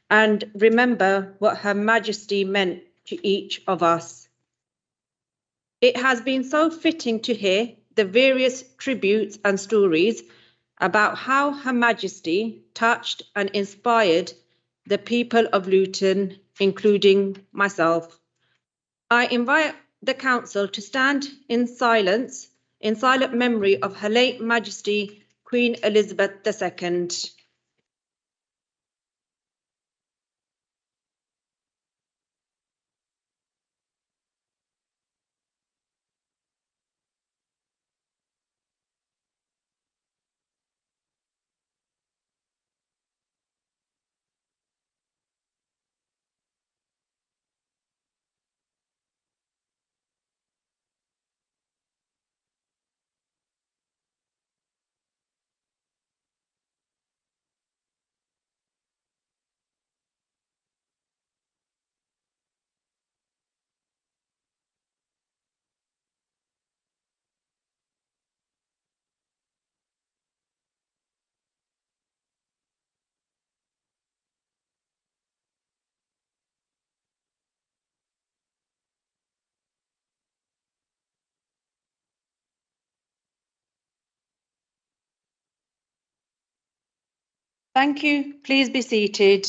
And remember what Her Majesty meant to each of us. It has been so fitting to hear the various tributes and stories about how Her Majesty touched and inspired the people of Luton, including myself. I invite the Council to stand in silence, in silent memory of Her late Majesty, Queen Elizabeth II. Thank you. Please be seated.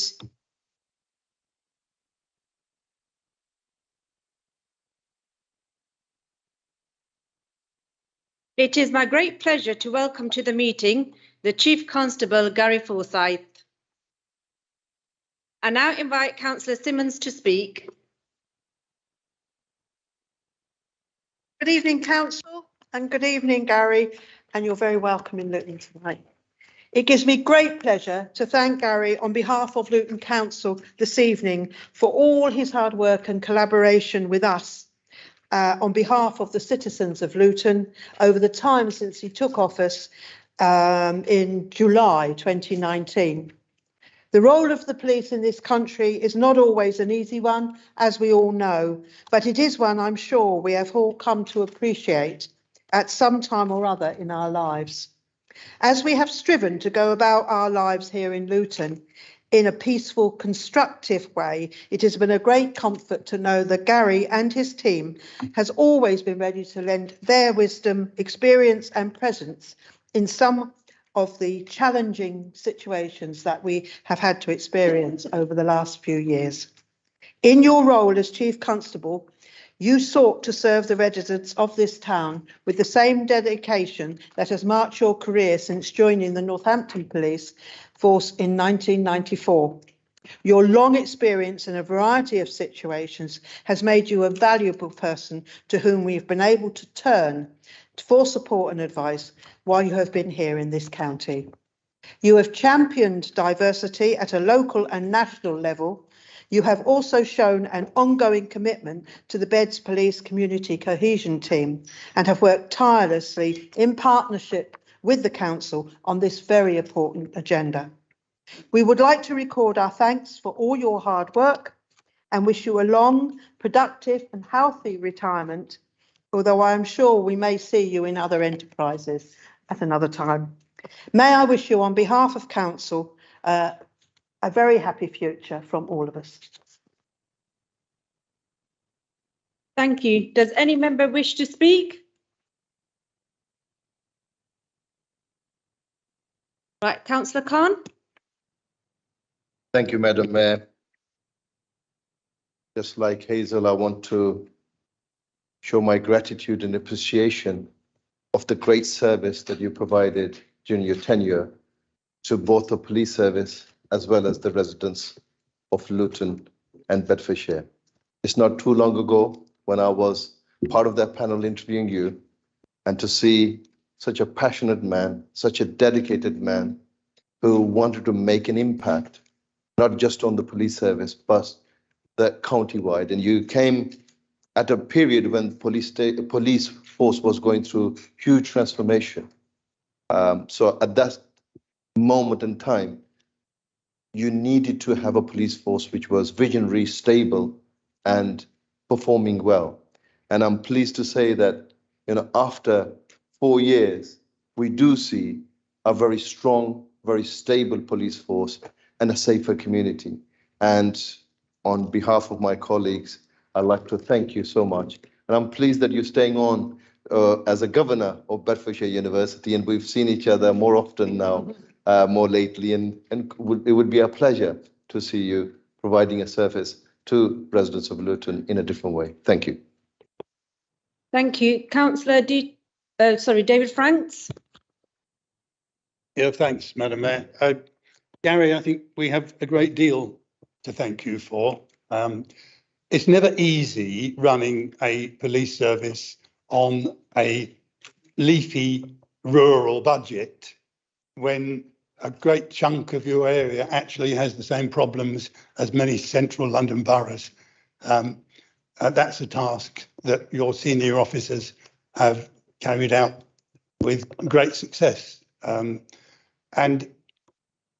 It is my great pleasure to welcome to the meeting the Chief Constable, Gary Forsyth. I now invite Councillor Simmons to speak. Good evening, Council, and good evening, Gary, and you're very welcome in Luton tonight. It gives me great pleasure to thank Gary on behalf of Luton Council this evening for all his hard work and collaboration with us on behalf of the citizens of Luton over the time since he took office in July 2019. The role of the police in this country is not always an easy one, as we all know, but it is one I'm sure we have all come to appreciate at some time or other in our lives. As we have striven to go about our lives here in Luton in a peaceful, constructive way, it has been a great comfort to know that Gary and his team has always been ready to lend their wisdom, experience and presence in some of the challenging situations that we have had to experience over the last few years. In your role as Chief Constable, you sought to serve the residents of this town with the same dedication that has marked your career since joining the Northampton Police Force in 1994. Your long experience in a variety of situations has made you a valuable person to whom we've been able to turn for support and advice while you have been here in this county. You have championed diversity at a local and national level. You have also shown an ongoing commitment to the Beds Police Community Cohesion Team and have worked tirelessly in partnership with the Council on this very important agenda. We would like to record our thanks for all your hard work and wish you a long, productive and healthy retirement, although I am sure we may see you in other enterprises at another time. May I wish you on behalf of Council a very happy future from all of us. Thank you. Does any member wish to speak? Right, Councillor Khan. Thank you, Madam Mayor. Just like Hazel, I want to show my gratitude and appreciation of the great service that you provided during your tenure to both the police service as well as the residents of Luton and Bedfordshire. It's not too long ago when I was part of that panel interviewing you, and to see such a passionate man, such a dedicated man who wanted to make an impact, not just on the police service, but the county-wide. And you came at a period when police force was going through huge transformation. So at that moment in time, you needed to have a police force which was visionary, stable, and performing well. And I'm pleased to say that, after 4 years, we do see a very strong, very stable police force and a safer community. And on behalf of my colleagues, I'd like to thank you so much. And I'm pleased that you're staying on as a governor of Bedfordshire University, and we've seen each other more often now, more lately, and it would be a pleasure to see you providing a service to residents of Luton in a different way. Thank you. Thank you. Councillor David Franks. Yeah, thanks, Madam Mayor. Gary, I think we have a great deal to thank you for. It's never easy running a police service on a leafy rural budget when a great chunk of your area actually has the same problems as many central London boroughs. That's a task that your senior officers have carried out with great success. And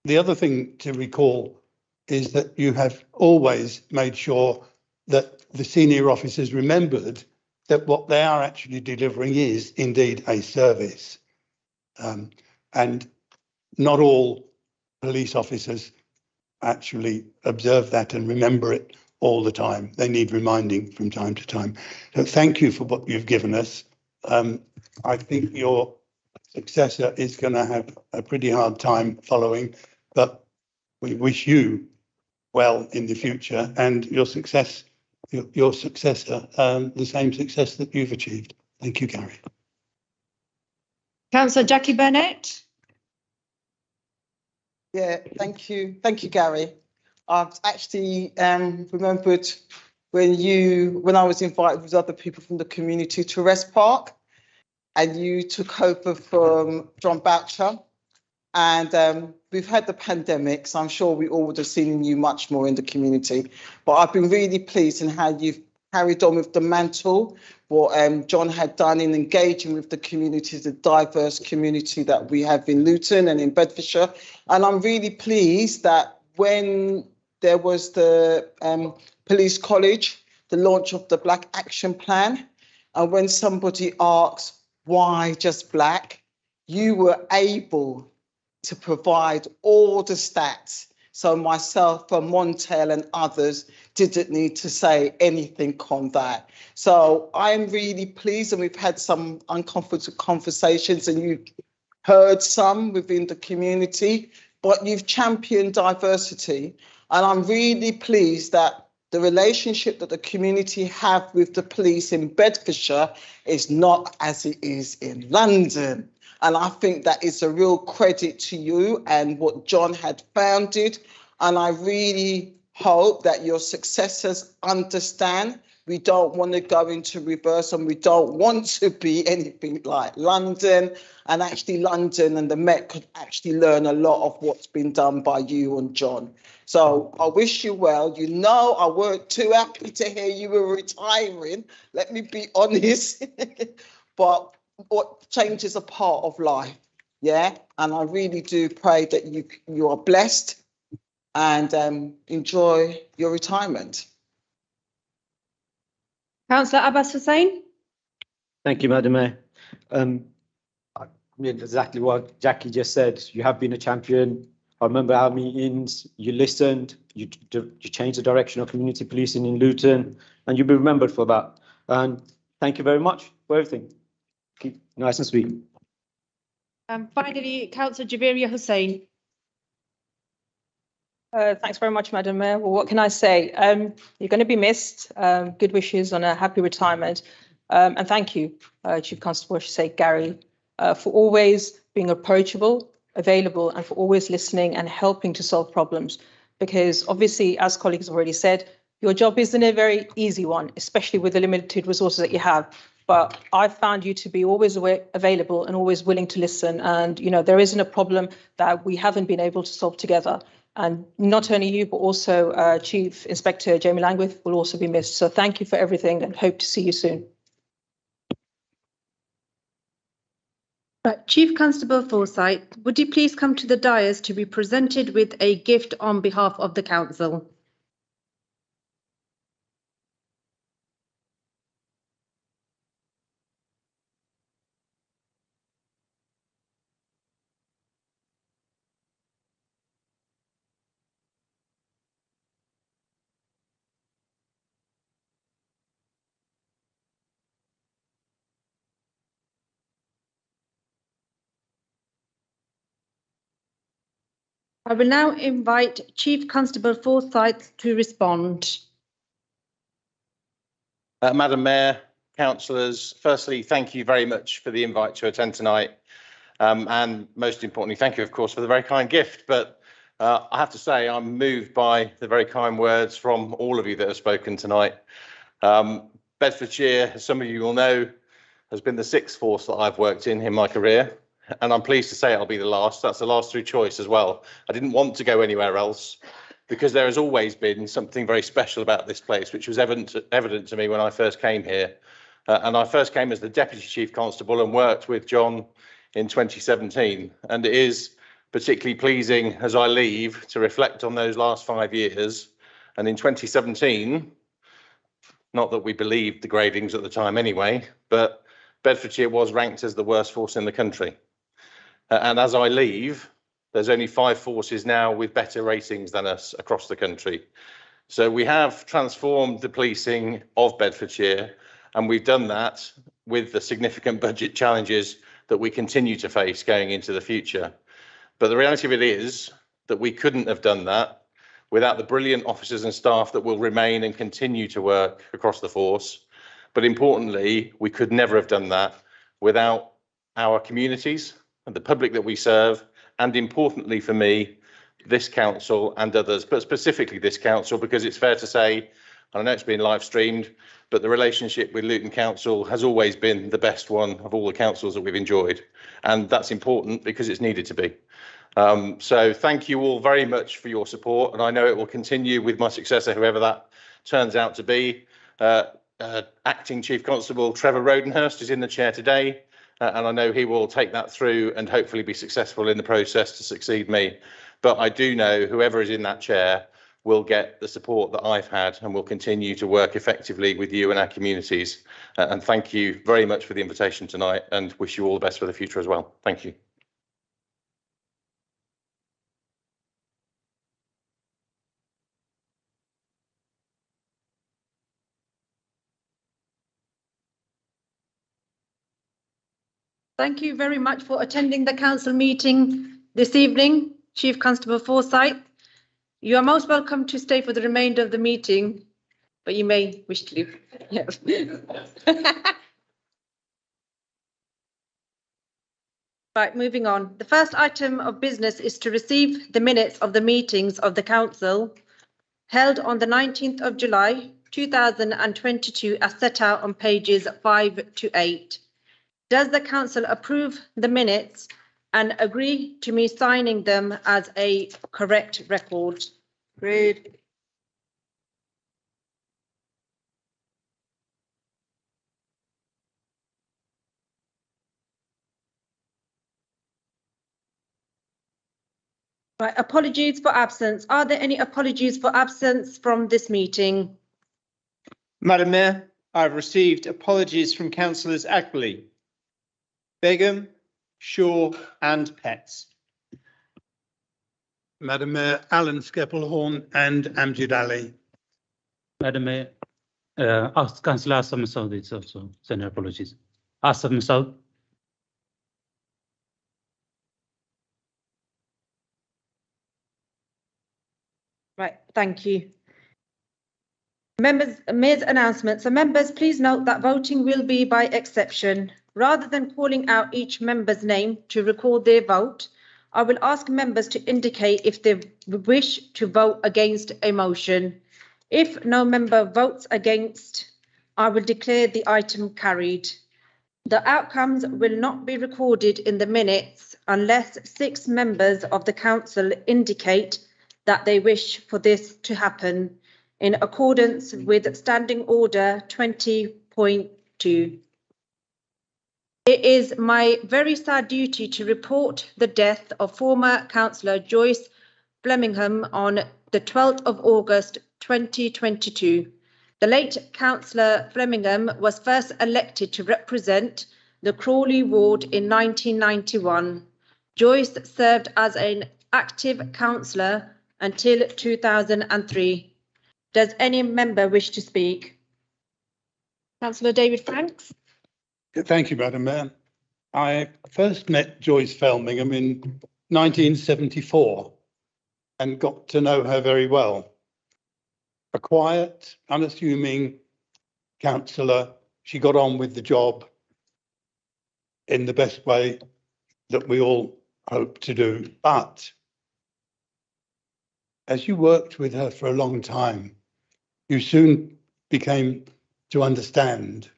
the other thing to recall is that you have always made sure that the senior officers remembered that what they are actually delivering is indeed a service. And not all police officers actually observe that and remember it all the time. They need reminding from time to time. So thank you for what you've given us. I think your successor is going to have a pretty hard time following, but we wish you well in the future and your successor the same success that you've achieved. Thank you, Gary. Councillor Jackie Burnett. Yeah, thank you, Gary. I've actually remembered when I was invited with other people from the community to Rest Park, and you took over from John Boucher, and we've had the pandemic, so I'm sure we all would have seen you much more in the community. But I've been really pleased in how you've carried on with the mantle, what John had done in engaging with the community, the diverse community that we have in Luton and in Bedfordshire. And I'm really pleased that when there was the police college, the launch of the Black Action Plan, and when somebody asked why just black, you were able to provide all the stats. So myself and Montel and others didn't need to say anything on that. So I'm really pleased, and we've had some uncomfortable conversations and you've heard some within the community, but you've championed diversity. And I'm really pleased that the relationship that the community have with the police in Bedfordshire is not as it is in London. And I think that is a real credit to you and what John had founded. And I really hope that your successors understand we don't want to go into reverse, and we don't want to be anything like London. And actually London and the Met could actually learn a lot of what's been done by you and John. So I wish you well. You know, I weren't too happy to hear you were retiring. Let me be honest. But what change is a part of life. Yeah. And I really do pray that you are blessed and enjoy your retirement. Councillor Abbas Hussain. Thank you, Madam Mayor. I mean, exactly what Jackie just said. You have been a champion. I remember our meetings. You listened. You changed the direction of community policing in Luton, and you'll be remembered for that. And thank you very much for everything. Keep nice and sweet. And finally, Councillor Javeria Hussain. Thanks very much, Madam Mayor. Well, what can I say? You're going to be missed. Good wishes on a happy retirement. And thank you, Chief Constable, I should say, Gary, for always being approachable, available, and for always listening and helping to solve problems. Because obviously, as colleagues have already said, your job isn't a very easy one, especially with the limited resources that you have. But I've found you to be always available and always willing to listen. And, you know, there isn't a problem that we haven't been able to solve together. And not only you, but also Chief Inspector Jamie Langworth will also be missed. So thank you for everything and hope to see you soon. Right, Chief Constable Forsyth, would you please come to the dais to be presented with a gift on behalf of the council? I will now invite Chief Constable Forsyth to respond. Madam Mayor, councillors, firstly, thank you very much for the invite to attend tonight. And most importantly, thank you, of course, for the very kind gift. But I have to say, I'm moved by the very kind words from all of you that have spoken tonight. Bedfordshire, as some of you will know, has been the sixth force that I've worked in my career. And I'm pleased to say it'll be the last. That's the last through choice as well. I didn't want to go anywhere else because there has always been something very special about this place, which was evident to me when I first came here. And I first came as the Deputy Chief Constable and worked with John in 2017. And it is particularly pleasing as I leave to reflect on those last 5 years. And in 2017, not that we believed the gradings at the time anyway, but Bedfordshire was ranked as the worst force in the country. And as I leave, there's only 5 forces now with better ratings than us across the country. So we have transformed the policing of Bedfordshire, and we've done that with the significant budget challenges that we continue to face going into the future. But the reality of it is that we couldn't have done that without the brilliant officers and staff that will remain and continue to work across the force. But importantly, we could never have done that without our communities and the public that we serve, and importantly for me, this council and others, but specifically this council, because it's fair to say, and I know it's been live streamed, but the relationship with Luton Council has always been the best one of all the councils that we've enjoyed. And that's important because it's needed to be. So thank you all very much for your support. And I know it will continue with my successor, whoever that turns out to be. Acting Chief Constable Trevor Rodenhurst is in the chair today. And I know he will take that through and hopefully be successful in the process to succeed me. But I do know whoever is in that chair will get the support that I've had and will continue to work effectively with you and our communities. And thank you very much for the invitation tonight and wish you all the best for the future as well. Thank you. Thank you very much for attending the council meeting this evening, Chief Constable Forsyth. You are most welcome to stay for the remainder of the meeting, but you may wish to leave. Yes. Right, moving on. The first item of business is to receive the minutes of the meetings of the council held on the 19th of July 2022 as set out on pages 5 to 8. Does the council approve the minutes and agree to me signing them as a correct record? Agreed. Right, apologies for absence. Are there any apologies for absence from this meeting? Madam Mayor, I've received apologies from councillors Ackley, Begum, Shaw and Petts. Madam Mayor, Alan Skeppelhorn and Amjad Ali. Madam Mayor, Councillor Asam Saud is also send her apologies. Asam Saud. Right, thank you. Members, Mayor's announcements. So members, please note that voting will be by exception. Rather than calling out each member's name to record their vote, I will ask members to indicate if they wish to vote against a motion. If no member votes against, I will declare the item carried. The outcomes will not be recorded in the minutes unless 6 members of the council indicate that they wish for this to happen in accordance with Standing Order 20.2. It is my very sad duty to report the death of former Councillor Joyce Flemingham on the 12th of August 2022. The late Councillor Flemingham was first elected to represent the Crawley ward in 1991. Joyce served as an active councillor until 2003. Does any member wish to speak? Councillor David Franks. Thank you, Madam Mayor. I first met Joyce Felmingham in 1974 and got to know her very well. A quiet, unassuming councillor. She got on with the job in the best way that we all hope to do. But as you worked with her for a long time, you soon became to understand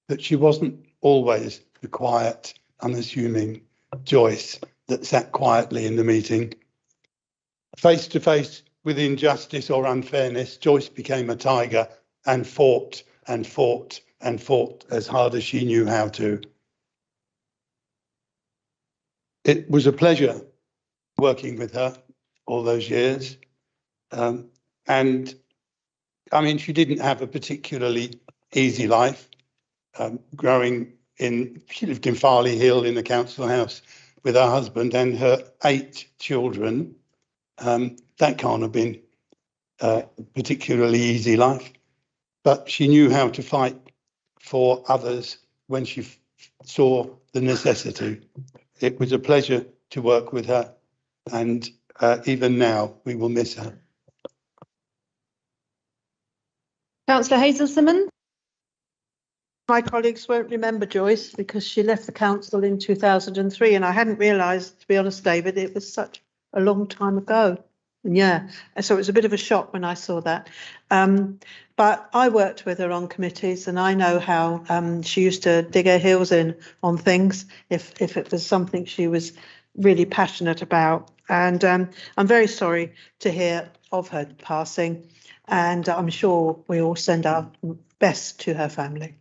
that she wasn't always the quiet, unassuming Joyce that sat quietly in the meeting. Face to face with injustice or unfairness, Joyce became a tiger and fought and fought and fought as hard as she knew how to. It was a pleasure working with her all those years. And I mean, she didn't have a particularly easy life. She lived in Farley Hill in the council house with her husband and her 8 children. That can't have been a particularly easy life, but she knew how to fight for others when she saw the necessity. It was a pleasure to work with her, and even now we will miss her. Councillor Hazel-Simon. My colleagues won't remember Joyce because she left the council in 2003, and I hadn't realised, to be honest, David, it was such a long time ago. And yeah, so it was a bit of a shock when I saw that. But I worked with her on committees, and I know how she used to dig her heels in on things if it was something she was really passionate about. And I'm very sorry to hear of her passing, and I'm sure we all send our best to her family.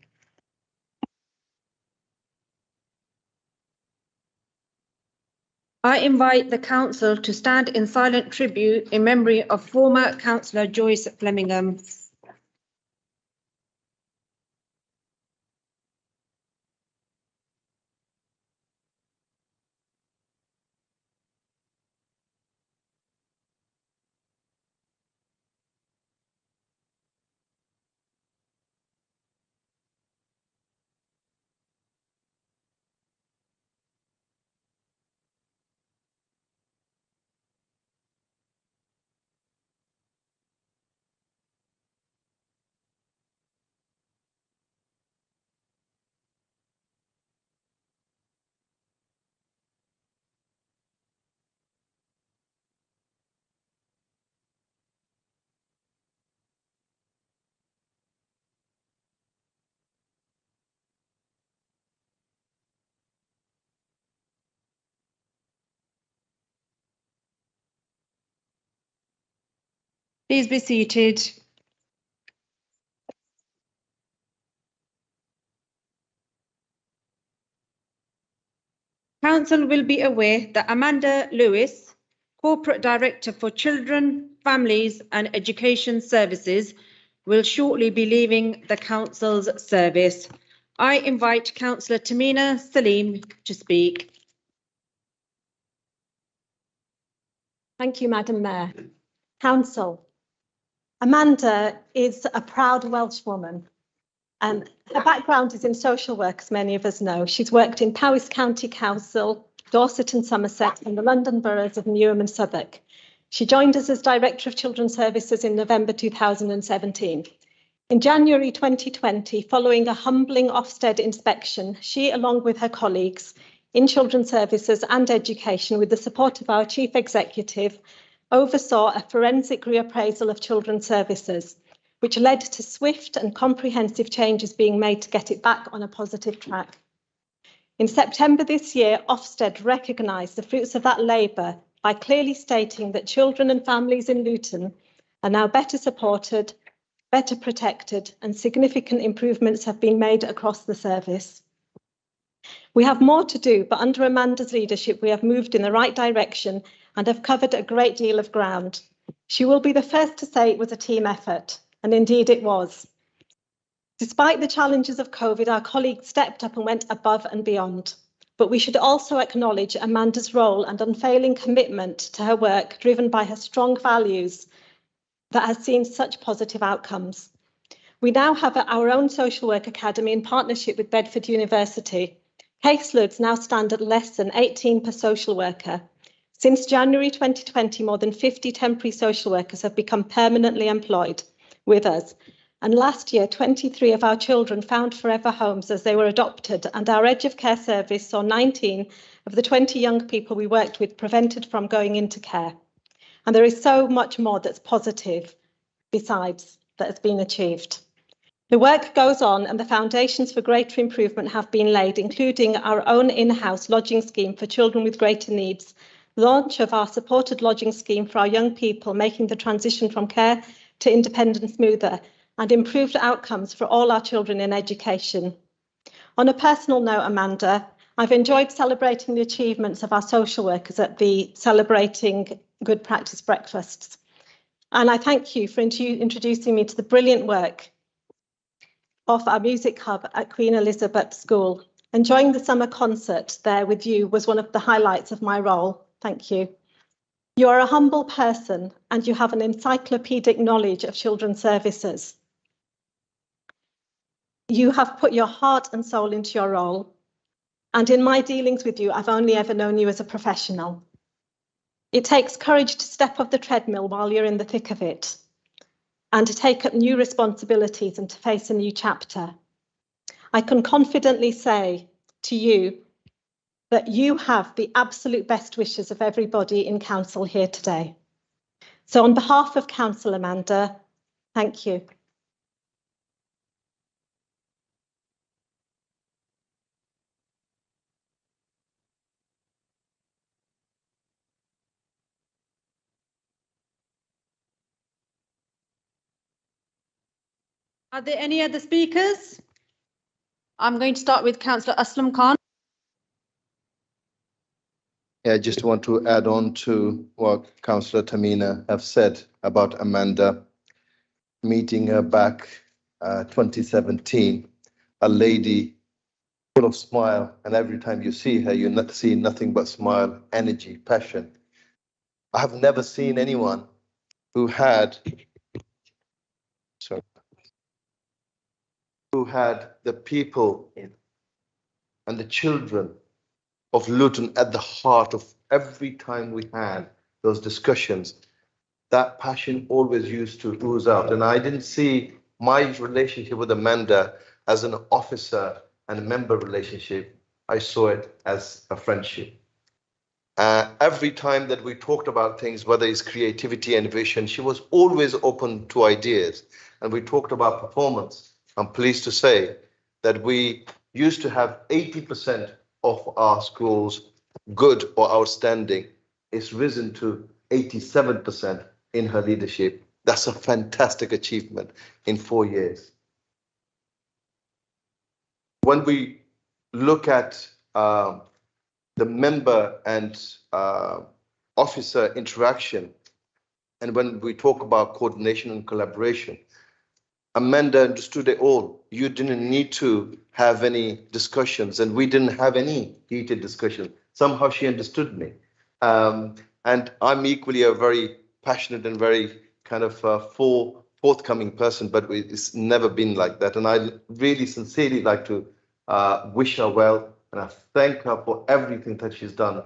I invite the council to stand in silent tribute in memory of former Councillor Joyce Flemingham. Please be seated. Council will be aware that Amanda Lewis, Corporate Director for Children, Families and Education Services, will shortly be leaving the Council's service. I invite Councillor Tamina Salim to speak. Thank you, Madam Mayor. Council, Amanda is a proud Welshwoman. Her background is in social work, as many of us know. She's worked in Powys County Council, Dorset and Somerset, and the London boroughs of Newham and Southwark. She joined us as Director of Children's Services in November 2017. In January 2020, following a humbling Ofsted inspection, she, along with her colleagues in Children's Services and Education, with the support of our Chief Executive, oversaw a forensic reappraisal of Children's Services, which led to swift and comprehensive changes being made to get it back on a positive track. In September this year, Ofsted recognised the fruits of that labour by clearly stating that children and families in Luton are now better supported, better protected, and significant improvements have been made across the service. We have more to do, but under Amanda's leadership, we have moved in the right direction and have covered a great deal of ground. She will be the first to say it was a team effort, and indeed it was. Despite the challenges of COVID, our colleagues stepped up and went above and beyond. But we should also acknowledge Amanda's role and unfailing commitment to her work, driven by her strong values, that has seen such positive outcomes. We now have our own social work academy in partnership with Bedford University. Caseloads now stand at less than 18 per social worker. Since January 2020, more than 50 temporary social workers have become permanently employed with us. And last year, 23 of our children found forever homes as they were adopted, and our Edge of Care service saw 19 of the 20 young people we worked with prevented from going into care. And there is so much more that's positive besides that has been achieved. The work goes on and the foundations for greater improvement have been laid, including our own in-house lodging scheme for children with greater needs, launch of our supported lodging scheme for our young people, making the transition from care to independence smoother, and improved outcomes for all our children in education. On a personal note, Amanda, I've enjoyed celebrating the achievements of our social workers at the Celebrating Good Practice breakfasts. And I thank you for introducing me to the brilliant work of our music hub at Queen Elizabeth School. Enjoying the summer concert there with you was one of the highlights of my role. Thank you. You are a humble person and you have an encyclopedic knowledge of children's services. You have put your heart and soul into your role. And in my dealings with you, I've only ever known you as a professional. It takes courage to step off the treadmill while you're in the thick of it, and to take up new responsibilities and to face a new chapter. I can confidently say to you that you have the absolute best wishes of everybody in council here today. So on behalf of Council, Amanda, thank you. Are there any other speakers? I'm going to start with Councillor Aslam Khan. Yeah, I just want to add on to what Councillor Tamina have said about Amanda, meeting her back 2017, a lady full of smile, and every time you see her, you see nothing but smile, energy, passion. I have never seen anyone who had the people and the children of Luton at the heart of every time we had those discussions. That passion always used to ooze out. And I didn't see my relationship with Amanda as an officer and a member relationship. I saw it as a friendship. Every time that we talked about things, whether it's creativity and vision, she was always open to ideas. And we talked about performance. I'm pleased to say that we used to have 80% of our schools good or outstanding. It's risen to 87% in her leadership. That's a fantastic achievement in 4 years. When we look at the member and officer interaction, and when we talk about coordination and collaboration, Amanda understood it all. You didn't need to have any discussions, and we didn't have any heated discussion. Somehow she understood me. And I'm equally a very passionate and very kind of forthcoming person, but it's never been like that. And I really sincerely like to wish her well, and I thank her for everything that she's done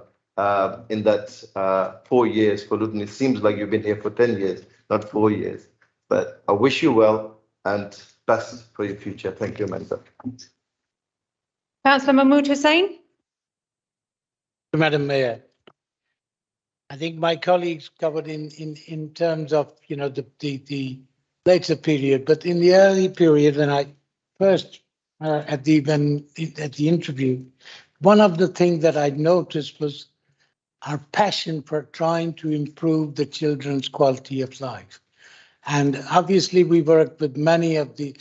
in that 4 years for Luton. It seems like you've been here for 10 years, not 4 years. But I wish you well and best for your future. Thank you, Amanda. Councillor Mahmood Hussain. Madam Mayor, I think my colleagues covered in terms of, you know, the later period, but in the early period when I first at the interview, one of the things that I noticed was our passion for trying to improve the children's quality of life. And obviously, we worked with many of the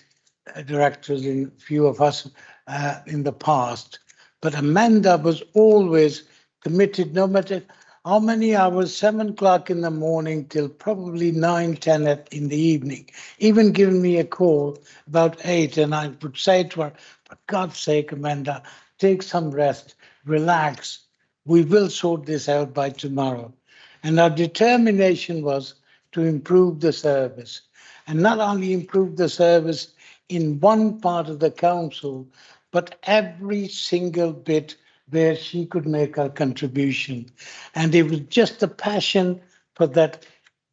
directors, and few of us in the past. But Amanda was always committed, no matter how many hours, 7 o'clock in the morning till probably 9, 10 in the evening, even giving me a call about 8. And I would say to her, for God's sake, Amanda, take some rest, relax. We will sort this out by tomorrow. And our determination was to improve the service, and not only improve the service in one part of the council, but every single bit where she could make her contribution. And it was just the passion for that.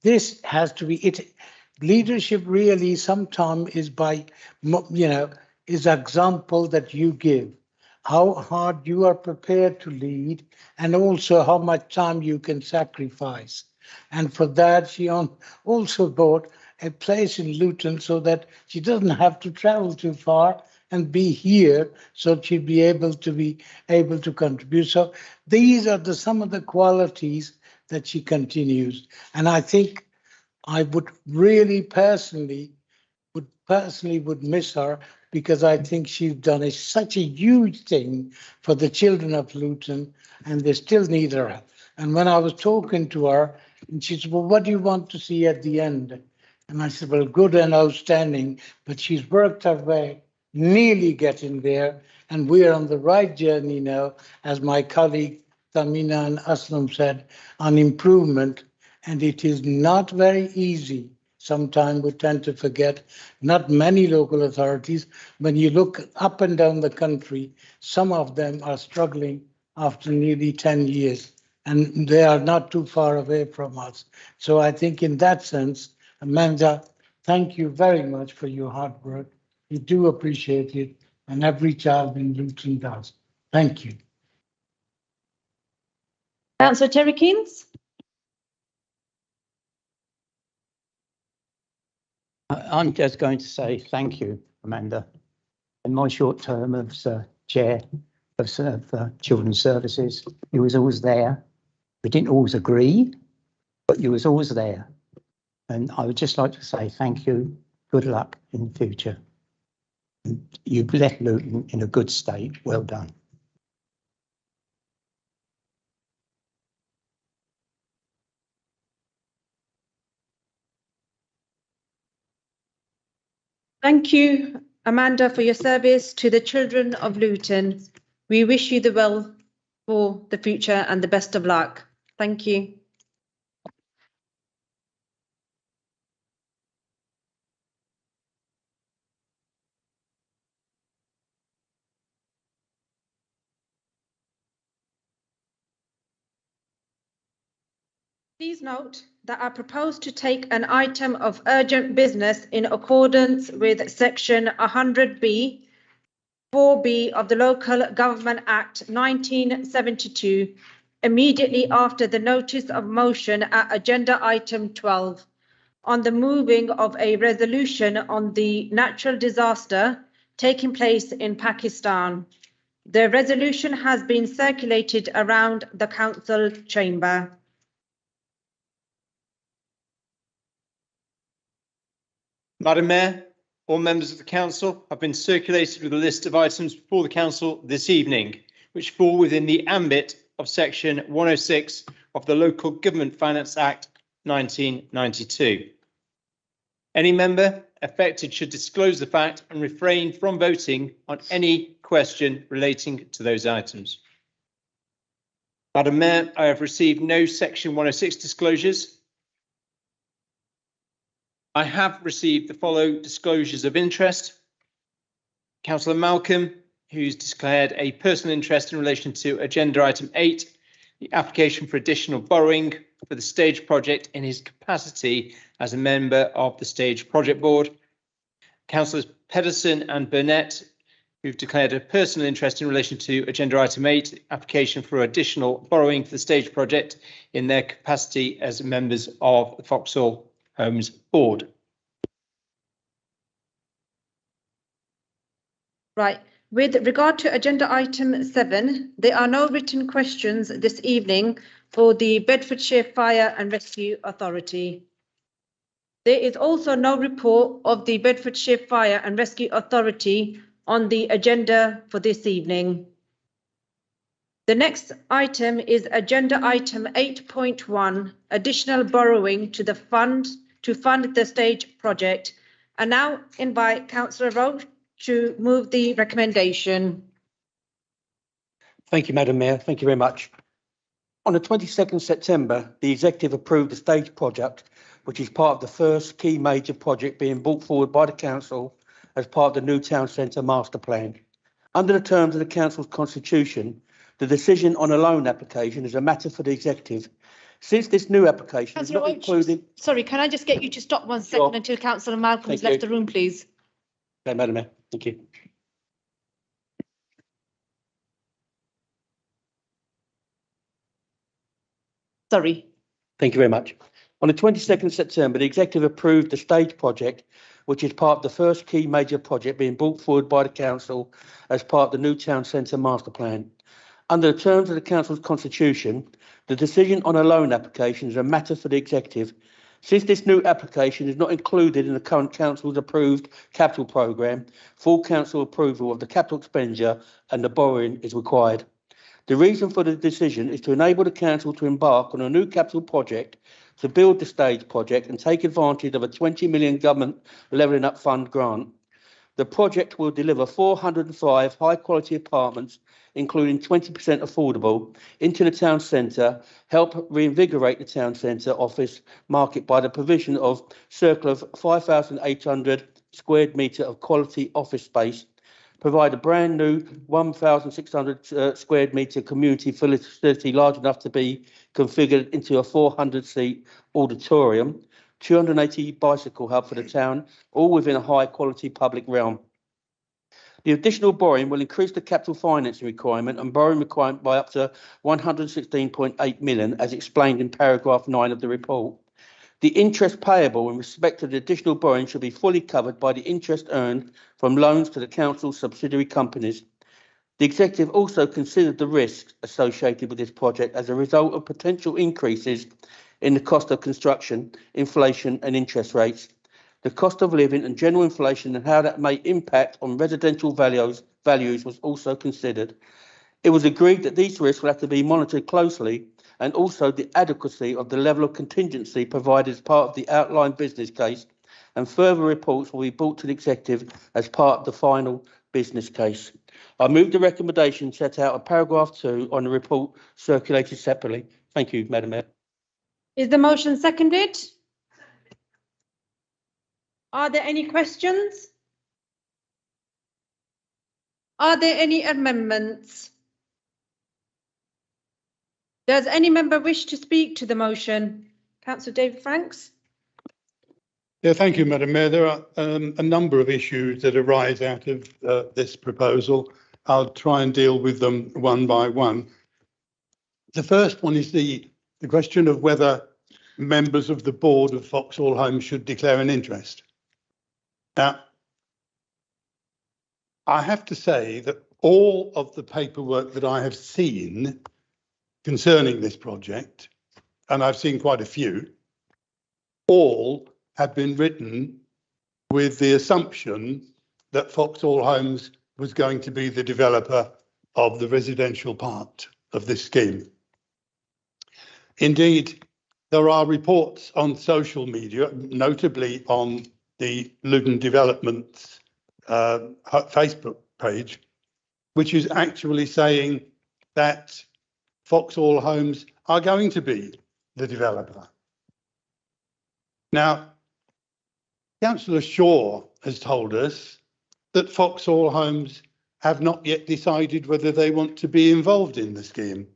This has to be it. Leadership really sometimes is by, is example that you give, how hard you are prepared to lead, and also how much time you can sacrifice. And for that, she also bought a place in Luton so that she doesn't have to travel too far and be here, so she'd be able to contribute. So these are some of the qualities that she continues. And I think I would really personally would miss her, because I think she's done such a huge thing for the children of Luton, and they still need her. And when I was talking to her, and she said, well, what do you want to see at the end? And I said, well, good and outstanding, but she's worked her way, nearly getting there, and we are on the right journey now, as my colleague Tamina and Aslam said, on improvement. And it is not very easy. Sometimes we tend to forget, not many local authorities, when you look up and down the country, some of them are struggling after nearly 10 years, and they are not too far away from us. So I think in that sense, Amanda, thank you very much for your hard work. We do appreciate it, and every child in Luton does. Thank you. Councillor Terry Keens. I'm just going to say thank you, Amanda. In my short term as chair of Children's Services, you was always there. We didn't always agree, but you was always there. And I would just like to say thank you. Good luck in the future. You've left Luton in a good state. Well done. Thank you, Amanda, for your service to the children of Luton. We wish you the well for the future and the best of luck. Thank you. Please note that I propose to take an item of urgent business in accordance with section 100B, 4B of the Local Government Act 1972, immediately after the notice of motion at agenda item 12 on the moving of a resolution on the natural disaster taking place in Pakistan. The resolution has been circulated around the council chamber. Madam Mayor, all members of the council have been circulated with a list of items before the council this evening, which fall within the ambit of section 106 of the Local Government Finance Act 1992. Any member affected should disclose the fact and refrain from voting on any question relating to those items. Madam Mayor, I have received no section 106 disclosures. I have received the following disclosures of interest. Councillor Malcolm, who's declared a personal interest in relation to agenda item 8, the application for additional borrowing for the stage project in his capacity as a member of the stage project board. Councillors Pedersen and Burnett, who've declared a personal interest in relation to agenda item 8, the application for additional borrowing for the stage project in their capacity as members of the Foxhall Homes board. Right. With regard to agenda item 7, there are no written questions this evening for the Bedfordshire Fire and Rescue Authority. There is also no report of the Bedfordshire Fire and Rescue Authority on the agenda for this evening. The next item is agenda item 8.1, additional borrowing to the fund to fund the stage project. I now invite Councillor Roach to move the recommendation. Thank you, Madam Mayor. Thank you very much. On the 22nd September, the Executive approved the stage project, which is part of the first key major project being brought forward by the Council as part of the new Town Centre Master Plan. Under the terms of the Council's constitution, the decision on a loan application is a matter for the Executive. Since this new application is not included... Sorry, can I just get you to stop 1 second Sure. until Councillor Malcolm has left the room, please? Okay, Madam Mayor. Thank you. Sorry. Thank you very much. On the 22nd September, the Executive approved the stage project, which is part of the first key major project being brought forward by the Council as part of the new Town Centre Master Plan. Under the terms of the Council's constitution, the decision on a loan application is a matter for the Executive. Since this new application is not included in the current Council's approved capital programme, full Council approval of the capital expenditure and the borrowing is required. The reason for the decision is to enable the Council to embark on a new capital project to build the stage project and take advantage of a 20 million government levelling up fund grant. The project will deliver 405 high-quality apartments, including 20% affordable, into the town centre, help reinvigorate the town centre office market by the provision of circa of 5,800 square metre of quality office space, provide a brand new 1,600 square metre community facility large enough to be configured into a 400-seat auditorium, 280 bicycle hub for the town, all within a high-quality public realm. The additional borrowing will increase the capital financing requirement and borrowing requirement by up to 116.8 million, as explained in paragraph 9 of the report. The interest payable in respect of the additional borrowing should be fully covered by the interest earned from loans to the Council's subsidiary companies. The Executive also considered the risks associated with this project as a result of potential increases in the cost of construction, inflation and interest rates, the cost of living and general inflation and how that may impact on residential values was also considered. It was agreed that these risks will have to be monitored closely and also the adequacy of the level of contingency provided as part of the outlined business case, and further reports will be brought to the Executive as part of the final business case. I move the recommendation set out in paragraph 2 on the report circulated separately. Thank you, Madam Mayor. Is the motion seconded? Are there any questions? Are there any amendments? Does any member wish to speak to the motion? Councillor David Franks. Yeah, thank you, Madam Mayor. There are a number of issues that arise out of this proposal. I'll try and deal with them one by one. The first one is the question of whether members of the board of Foxhall Homes should declare an interest. Now, I have to say that all of the paperwork that I have seen concerning this project, and I've seen quite a few, all have been written with the assumption that Foxhall Homes was going to be the developer of the residential part of this scheme. Indeed, there are reports on social media, notably on the Luton Development's Facebook page, which is actually saying that Foxhall Homes are going to be the developer. Now, Councillor Shaw has told us that Foxhall Homes have not yet decided whether they want to be involved in the scheme.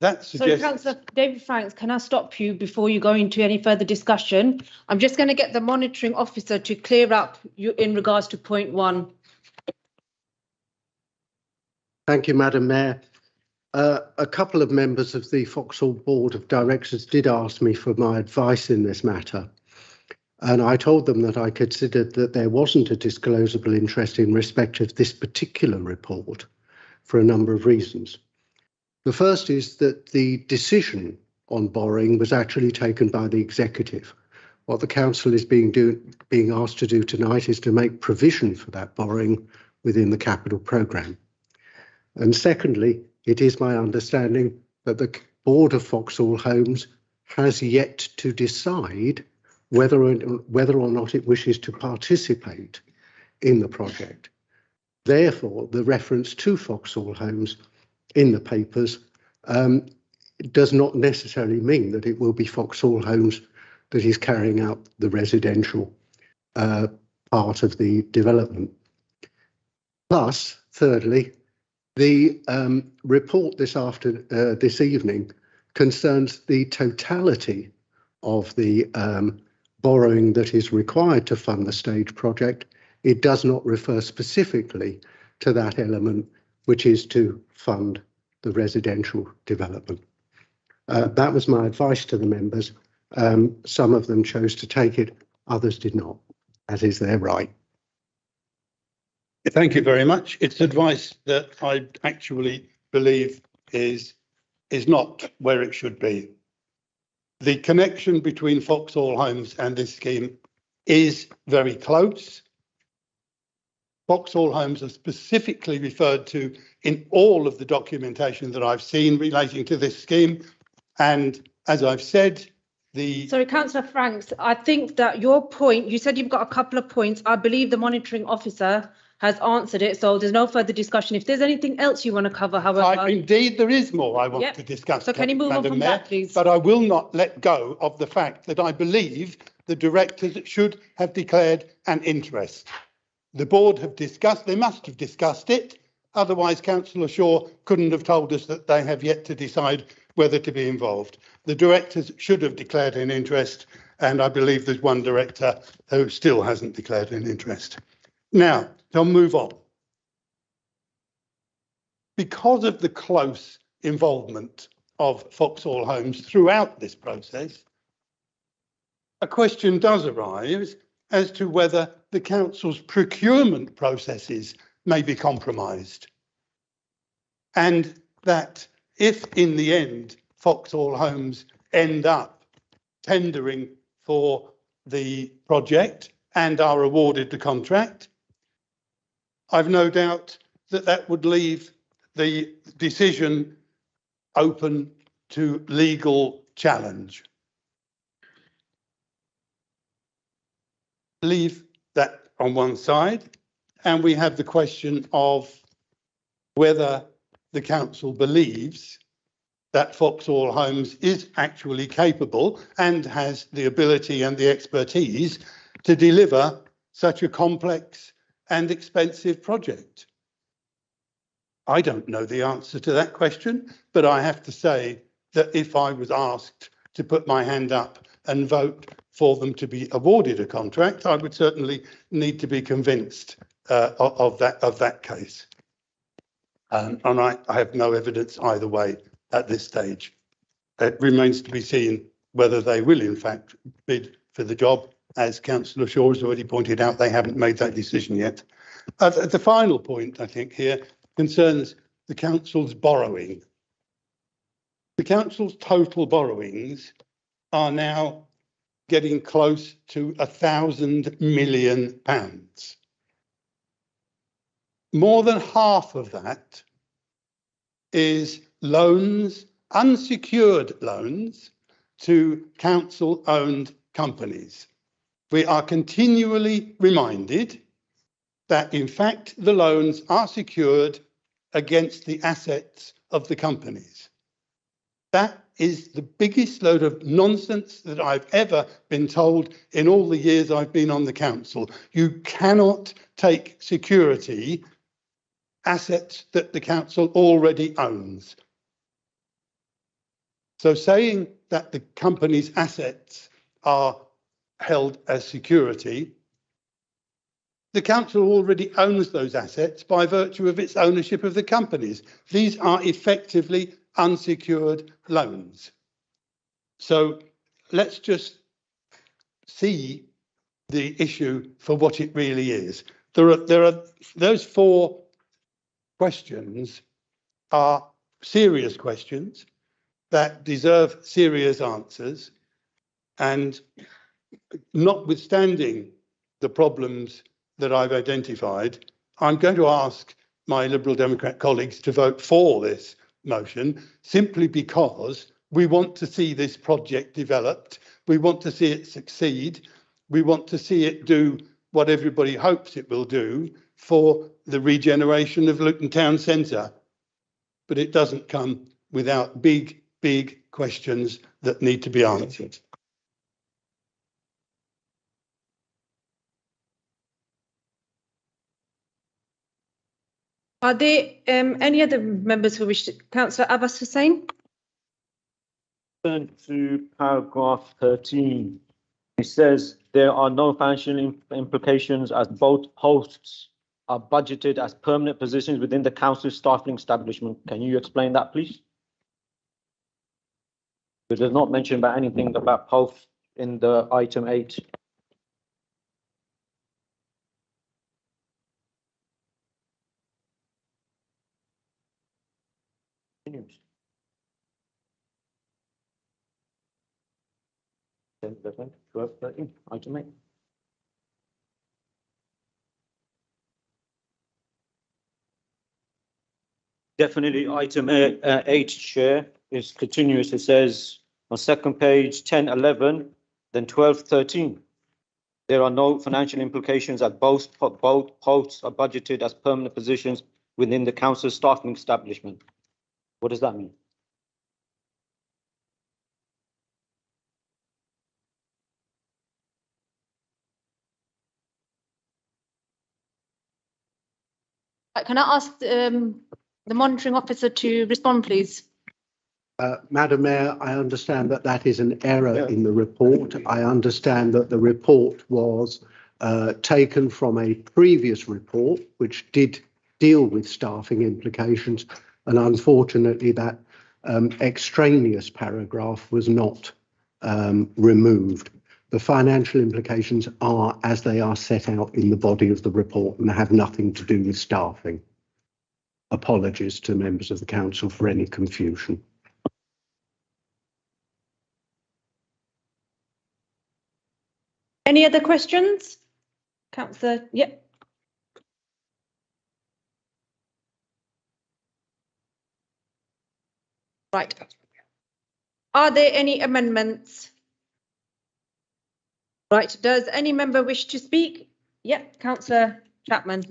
That suggests... So, Councillor David Franks, can I stop you before you go into any further discussion? I'm just going to get the monitoring officer to clear up you in regards to point 1. Thank you, Madam Mayor. A couple of members of the Foxhall Board of Directors did ask me for my advice in this matter, and I told them that I considered that there wasn't a disclosable interest in respect of this particular report for a number of reasons. The first is that the decision on borrowing was actually taken by the executive. What the council is being asked to do tonight is to make provision for that borrowing within the capital programme. And secondly, it is my understanding that the board of Foxhall Homes has yet to decide whether or not it wishes to participate in the project. Therefore, the reference to Foxhall Homes in the papers does not necessarily mean that it will be Foxhall Homes that is carrying out the residential part of the development. Plus, thirdly, the report this evening concerns the totality of the borrowing that is required to fund the stage project. It does not refer specifically to that element, which is to fund the residential development. That was my advice to the members. Some of them chose to take it, others did not, as is their right. Thank you very much. It's advice that I actually believe is not where it should be. The connection between Foxhall Homes and this scheme is very close. Foxhall Homes are specifically referred to in all of the documentation that I've seen relating to this scheme. And as I've said, Sorry, Councillor Franks, I think that your point, you said you've got a couple of points. I believe the monitoring officer has answered it, so there's no further discussion. If there's anything else you want to cover, however. Indeed, there is more I want to discuss. So can you move on from that, please? But I will not let go of the fact that I believe the directors should have declared an interest. The board have discussed, they must have discussed it. Otherwise, Councillor Shaw couldn't have told us that they have yet to decide whether to be involved. The directors should have declared an interest, and I believe there's one director who still hasn't declared an interest. Now, I'll move on. Because of the close involvement of Foxhall Homes throughout this process, a question does arise as to whether the council's procurement processes may be compromised. And that if in the end Foxhall Homes end up tendering for the project and are awarded the contract, I've no doubt that that would leave the decision open to legal challenge. Leave that on one side, and we have the question of whether the council believes that Foxhall Homes is actually capable and has the ability and the expertise to deliver such a complex and expensive project. I don't know the answer to that question, but I have to say that if I was asked to put my hand up and vote for them to be awarded a contract, I would certainly need to be convinced of that case. And I have no evidence either way at this stage. It remains to be seen whether they will in fact bid for the job. As Councillor Shaw has already pointed out, they haven't made that decision yet. The final point, I think, here concerns the council's borrowing. The council's total borrowings are now getting close to £1,000 million. More than half of that is loans, unsecured loans to council-owned companies. We are continually reminded that, in fact, the loans are secured against the assets of the companies. That is the biggest load of nonsense that I've ever been told in all the years I've been on the council. You cannot take security assets that the council already owns. So saying that the company's assets are held as security, the council already owns those assets by virtue of its ownership of the companies. These are effectively unsecured loans. So let's just see the issue for what it really is. There are those four questions are serious questions that deserve serious answers. And notwithstanding the problems that I've identified, I'm going to ask my Liberal Democrat colleagues to vote for this motion simply because we want to see this project developed. We want to see it succeed. We want to see it do what everybody hopes it will do for the regeneration of Luton Town Centre. But it doesn't come without big, big questions that need to be answered. Are there any other members who wish to? Councillor Abbas Hussain? Turn to paragraph 13. It says there are no financial implications as both posts are budgeted as permanent positions within the council staffing establishment. Can you explain that, please? It does not mention about anything about posts in the item 8. Continues. 10, 11, 12, 13, item 8. Definitely item 8, Chair, is continuous. It says on second page 10, 11, then 12, 13. There are no financial implications as both posts are budgeted as permanent positions within the council staffing establishment. What does that mean? Can I ask the monitoring officer to respond, please? Madam Mayor, I understand that that is an error in the report. I understand that the report was taken from a previous report, which did deal with staffing implications, and unfortunately that extraneous paragraph was not removed. The financial implications are as they are set out in the body of the report and have nothing to do with staffing. Apologies to members of the council for any confusion. Any other questions? Councillor, yep. Right. Are there any amendments? Right, does any member wish to speak? Yep, Councillor Chapman.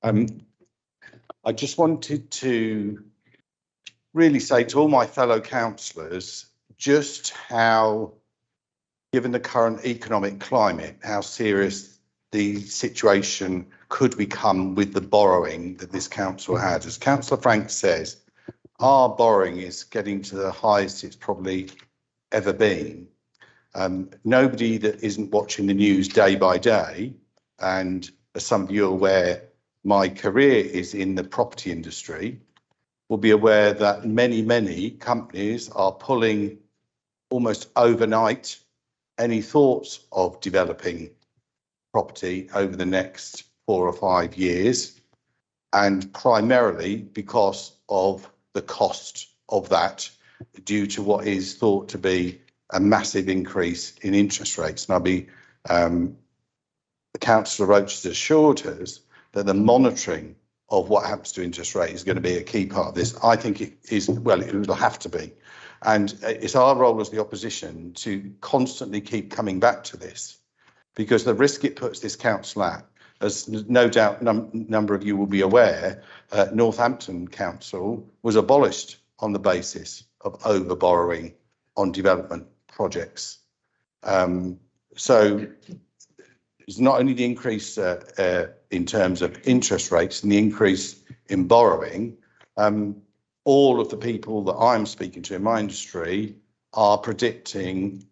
I just wanted to really say to all my fellow councillors just how, given the current economic climate, how serious the situation could become with the borrowing that this council had. As Councillor Frank says, our borrowing is getting to the highest it's probably ever been. Nobody that isn't watching the news day by day, and as some of you are aware, my career is in the property industry, will be aware that many companies are pulling almost overnight any thoughts of developing property over the next 4 or 5 years, and primarily because of the cost of that due to what is thought to be a massive increase in interest rates. And the Councillor Roach has assured us that the monitoring of what happens to interest rate is going to be a key part of this. I think it is, well, it will have to be. And it's our role as the opposition to constantly keep coming back to this, because the risk it puts this council at, as no doubt number of you will be aware, Northampton Council was abolished on the basis of over borrowing on development projects. So it's not only the increase in terms of interest rates and the increase in borrowing, all of the people that I'm speaking to in my industry are predicting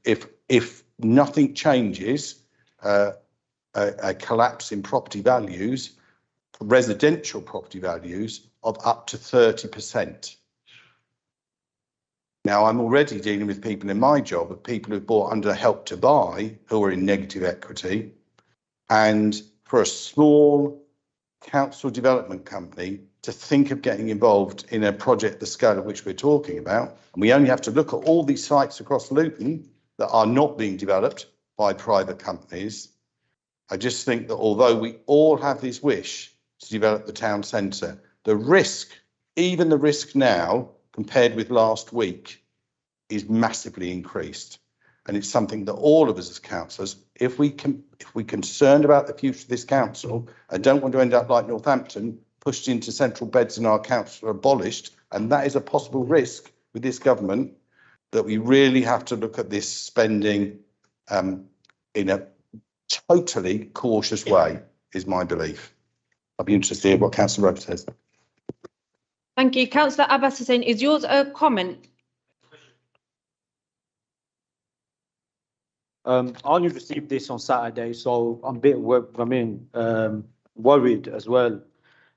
if nothing changes, a collapse in property values, residential property values of up to 30%. Now, I'm already dealing with people in my job, of people who've bought under Help to Buy, who are in negative equity. And for a small council development company to think of getting involved in a project the scale of which we're talking about. And we only have to look at all these sites across Luton that are not being developed by private companies. I just think that although we all have this wish to develop the town centre, the risk, even the risk now compared with last week, is massively increased. And it's something that all of us as councillors, if we're concerned about the future of this council and don't want to end up like Northampton, pushed into central beds and our council are abolished, and that is a possible risk with this government, that we really have to look at this spending in a totally cautious way, is my belief. I'd be interested to hear what Councillor Roach says. Thank you. Councillor Abbas Hussain, is yours a comment? I only received this on Saturday, so I'm a bit worried as well,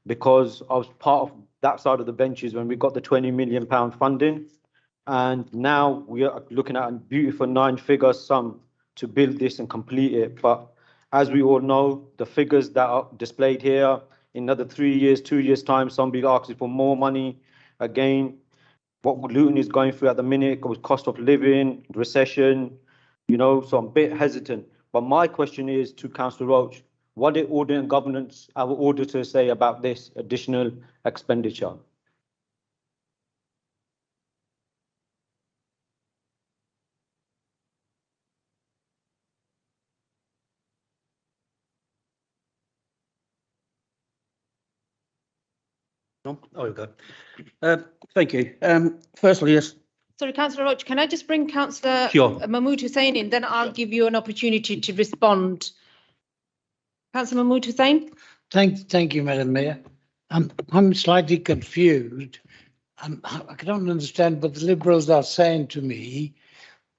because I was part of that side of the benches when we got the £20 million funding, and now we are looking at a beautiful 9-figure sum to build this and complete it. But as we all know, the figures that are displayed here, in another 3 years, 2 years' time, somebody asking for more money again. What Luton is going through at the minute with cost of living, recession, you know, so I'm a bit hesitant. But my question is to Councillor Roach, what did Audit and Governance, our auditors, say about this additional expenditure? Oh, we go. Thank you. Firstly, yes. Sorry, Councillor Roach, can I just bring Councillor Sure. Mahmood Hussain in? Then I'll give you an opportunity to respond. Councillor Mahmood Hussain. Thank you, Madam Mayor. I'm slightly confused. I don't understand what the Liberals are saying to me.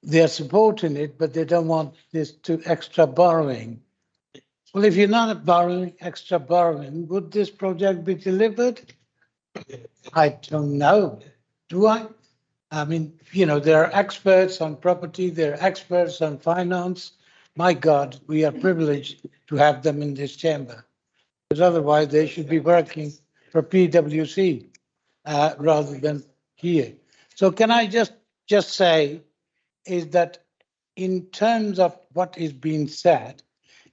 They're supporting it, but they don't want this to extra borrowing. Well, if you're not borrowing, extra borrowing, would this project be delivered? I don't know. Do I? I mean, you know, there are experts on property, there are experts on finance. My God, we are privileged to have them in this chamber, because otherwise they should be working for PwC rather than here. So can I just say is that in terms of what is being said,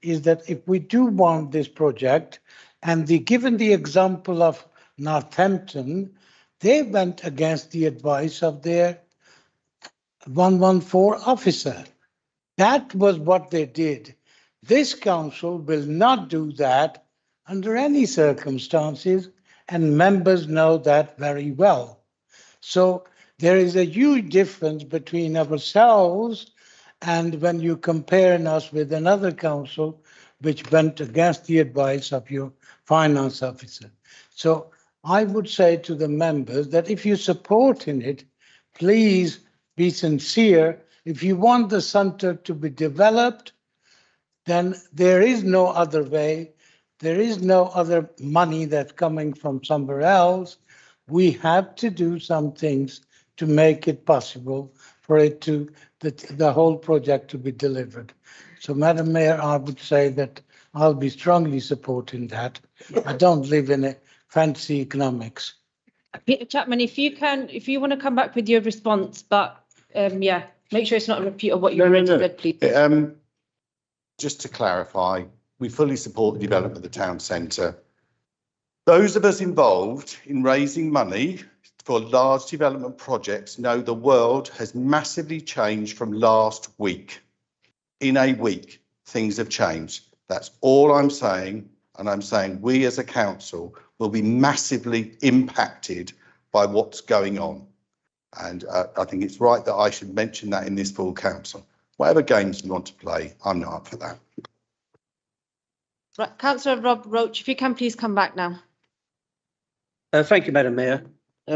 is that if we do want this project, and given the example of Northampton, they went against the advice of their 114 officer. That was what they did. This council will not do that under any circumstances, and members know that very well. So there is a huge difference between ourselves and when you compare us with another council which went against the advice of your finance officer. So I would say to the members that if you support in it, please be sincere. If you want the centre to be developed, then there is no other way. There is no other money that's coming from somewhere else. We have to do some things to make it possible for it to, the whole project to be delivered. So, Madam Mayor, I would say that I'll be strongly supporting that. I don't live in a fancy economics. Peter Chapman, if you want to come back with your response, but yeah, make sure it's not a repeat of what you already said, please. Just to clarify, we fully support the development of the town centre. Those of us involved in raising money for large development projects know the world has massively changed from last week. In a week, things have changed. That's all I'm saying. And I'm saying we as a council will be massively impacted by what's going on. And I think it's right that I should mention that in this full council. Whatever games you want to play, I'm not up for that. Right, Councillor Rob Roach, if you can please come back now. Thank you, Madam Mayor.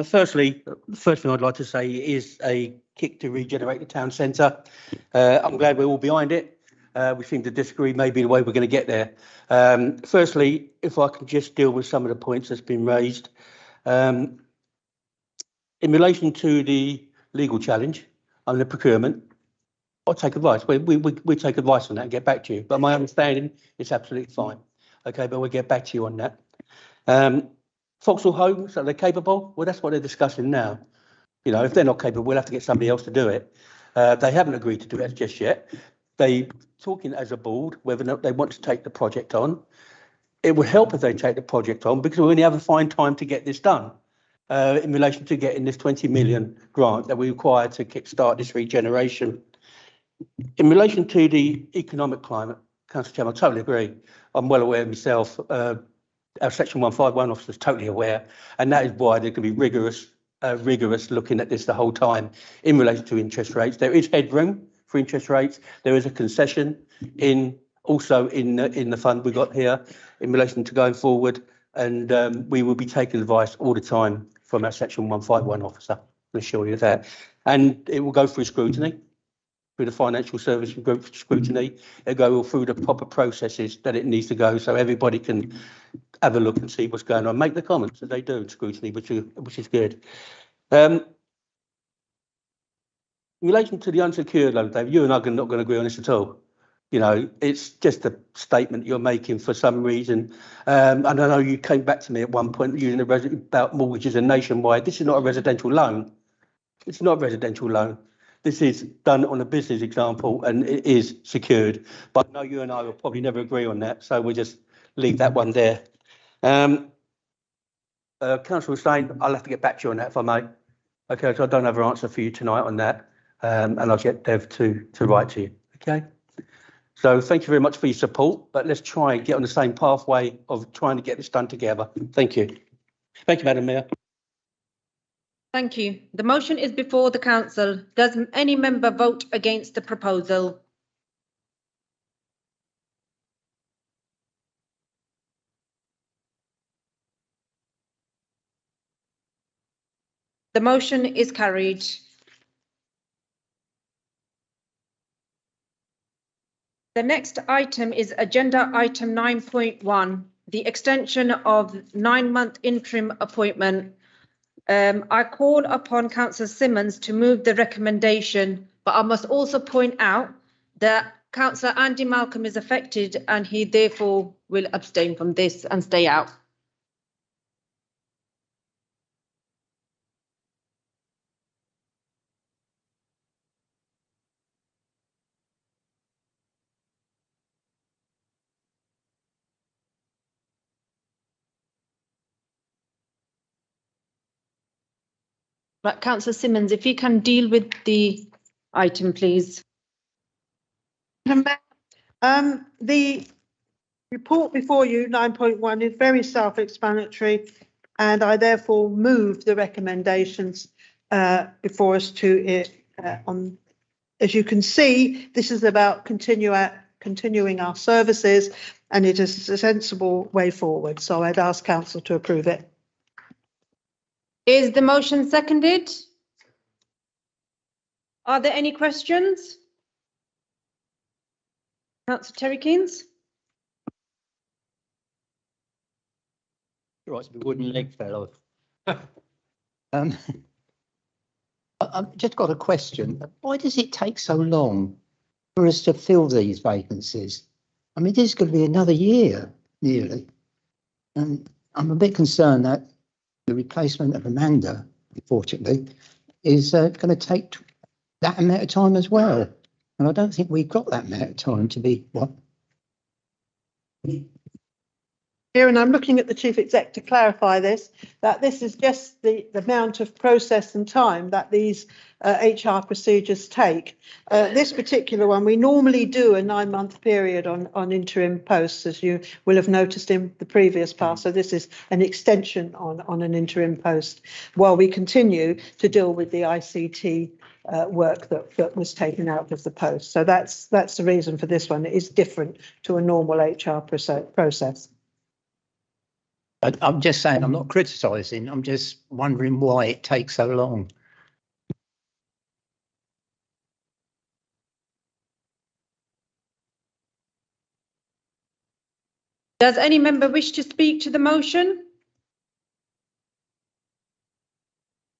Firstly, the first thing I'd like to say is a kick to regenerate the town centre. I'm glad we're all behind it. We seem to disagree maybe the way we're going to get there. Firstly, if I can just deal with some of the points that's been raised. In relation to the legal challenge on the procurement, I'll take advice. We take advice on that and get back to you. But my understanding is absolutely fine. Okay, but we'll get back to you on that. Foxhall Homes, are they capable? Well, that's what they're discussing now. You know, if they're not capable, we'll have to get somebody else to do it. They haven't agreed to do it just yet. They talking as a board whether or not they want to take the project on. It would help if they take the project on because we only have a fine time to get this done in relation to getting this 20 million grant that we require to kickstart this regeneration. In relation to the economic climate, Councillor Chairman, I totally agree. I'm well aware myself. Our Section 151 officer is totally aware, and that is why there can be rigorous looking at this the whole time in relation to interest rates. There is headroom for interest rates. There is a concession also in the fund we got here in relation to going forward, and we will be taking advice all the time from our Section 151 officer. I assure you that, and it will go through scrutiny. Through the financial service group scrutiny, it'll go all through the proper processes that it needs to go, so everybody can have a look and see what's going on. Make the comments that they do in scrutiny, which is good. In relation to the unsecured loan, Dave, you and I are not going to agree on this at all. You know, it's just a statement you're making for some reason. And I know you came back to me at one point using about mortgages and nationwide. This is not a residential loan. It's not a residential loan. This is done on a business example and it is secured. But I know you and I will probably never agree on that, so we'll just leave that one there. Councillor Stein, I'll have to get back to you on that if I may. Okay, so I don't have an answer for you tonight on that, and I'll get Dev to write to you. Okay. So thank you very much for your support, but let's try and get on the same pathway of trying to get this done together. Thank you. Thank you, Madam Mayor. Thank you. The motion is before the council. Does any member vote against the proposal? The motion is carried. The next item is agenda item 9.1, the extension of 9-month interim appointment. I call upon Councillor Simmons to move the recommendation, but I must also point out that Councillor Andy Malcolm is affected and he therefore will abstain from this and stay out. Right, Councillor Simmons, if you can deal with the item, please. The report before you, 9.1, is very self-explanatory, and I therefore move the recommendations before us to it. As you can see, this is about continuing our services, and it is a sensible way forward. So I'd ask council to approve it. Is the motion seconded? Are there any questions? Councillor Terry Keens? Right, the wooden leg fell off. I've just got a question. Why does it take so long for us to fill these vacancies? I mean, this is going to be another year, nearly. And I'm a bit concerned that the replacement of Amanda, unfortunately, is going to take that amount of time as well. And I don't think we've got that amount of time to be what? Here, and I'm looking at the Chief Exec to clarify this, that this is just the amount of process and time that these HR procedures take. This particular one, we normally do a 9-month period on interim posts, as you will have noticed in the previous past. So this is an extension on an interim post while we continue to deal with the ICT work that was taken out of the post. So that's the reason for this one. It is different to a normal HR process. I'm just saying, I'm not criticising, I'm just wondering why it takes so long. Does any member wish to speak to the motion?